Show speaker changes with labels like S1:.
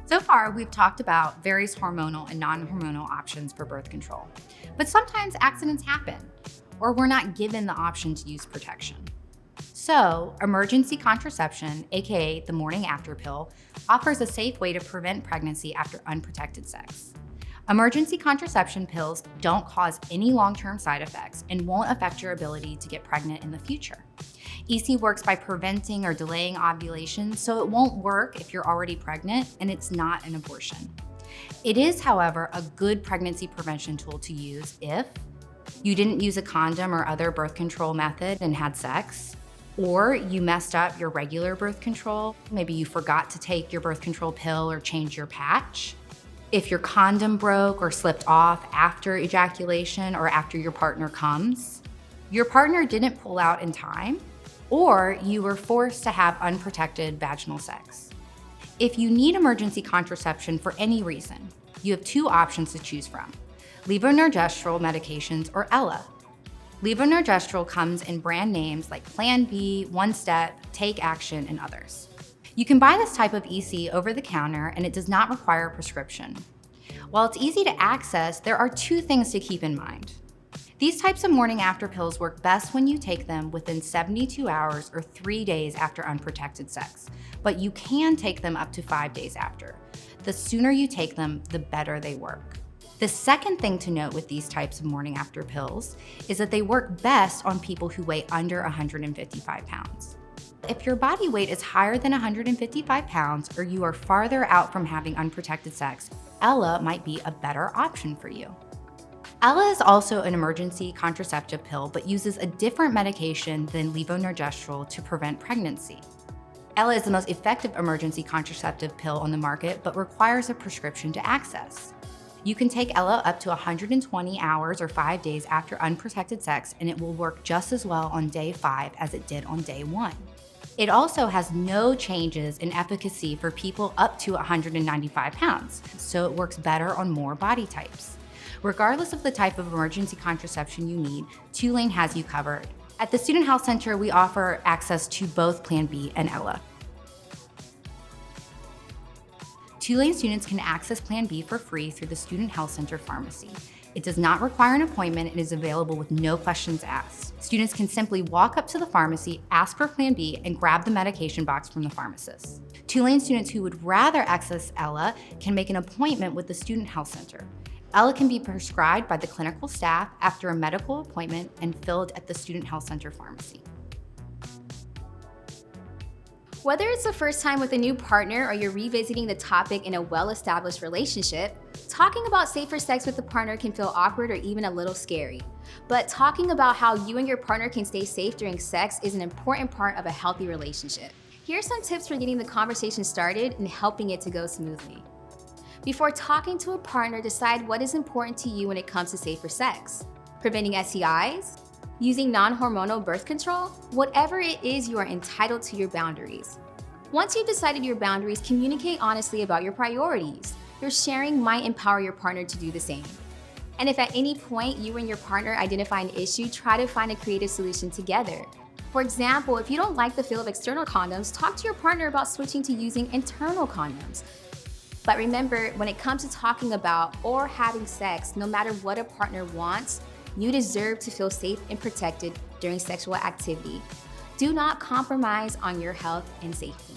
S1: So far, we've talked about various hormonal and non-hormonal options for birth control. But sometimes accidents happen, or we're not given the option to use protection. So, emergency contraception, aka the morning after pill, offers a safe way to prevent pregnancy after unprotected sex. Emergency contraception pills don't cause any long-term side effects and won't affect your ability to get pregnant in the future. EC works by preventing or delaying ovulation, so it won't work if you're already pregnant, and it's not an abortion. It is, however, a good pregnancy prevention tool to use if you didn't use a condom or other birth control method and had sex, or you messed up your regular birth control. Maybe you forgot to take your birth control pill or change your patch. If your condom broke or slipped off after ejaculation or after your partner comes. Your partner didn't pull out in time, or you were forced to have unprotected vaginal sex. If you need emergency contraception for any reason, you have two options to choose from: levonorgestrel medications or Ella. Levonorgestrel comes in brand names like Plan B, One Step, Take Action, and others. You can buy this type of EC over the counter, and it does not require a prescription. While it's easy to access, there are two things to keep in mind. These types of morning after pills work best when you take them within 72 hours or 3 days after unprotected sex, but you can take them up to 5 days after. The sooner you take them, the better they work. The second thing to note with these types of morning after pills is that they work best on people who weigh under 155 pounds. If your body weight is higher than 155 pounds or you are farther out from having unprotected sex, Ella might be a better option for you. Ella is also an emergency contraceptive pill but uses a different medication than levonorgestrel to prevent pregnancy. Ella is the most effective emergency contraceptive pill on the market but requires a prescription to access. You can take Ella up to 120 hours or 5 days after unprotected sex, and it will work just as well on day 5 as it did on day 1. It also has no changes in efficacy for people up to 195 pounds, so it works better on more body types. Regardless of the type of emergency contraception you need, Tulane has you covered. At the Student Health Center, we offer access to both Plan B and Ella. Tulane students can access Plan B for free through the Student Health Center pharmacy. It does not require an appointment and is available with no questions asked. Students can simply walk up to the pharmacy, ask for Plan B, and grab the medication box from the pharmacist. Tulane students who would rather access Ella can make an appointment with the Student Health Center. Ella can be prescribed by the clinical staff after a medical appointment and filled at the Student Health Center pharmacy.
S2: Whether it's the first time with a new partner or you're revisiting the topic in a well-established relationship, talking about safer sex with a partner can feel awkward or even a little scary. But talking about how you and your partner can stay safe during sex is an important part of a healthy relationship. Here are some tips for getting the conversation started and helping it to go smoothly. Before talking to a partner, decide what is important to you when it comes to safer sex. Preventing STIs? Using non-hormonal birth control? Whatever it is, you are entitled to your boundaries. Once you've decided your boundaries, communicate honestly about your priorities. Your sharing might empower your partner to do the same. And if at any point you and your partner identify an issue, try to find a creative solution together. For example, if you don't like the feel of external condoms, talk to your partner about switching to using internal condoms. But remember, when it comes to talking about or having sex, no matter what a partner wants, you deserve to feel safe and protected during sexual activity. Do not compromise on your health and safety.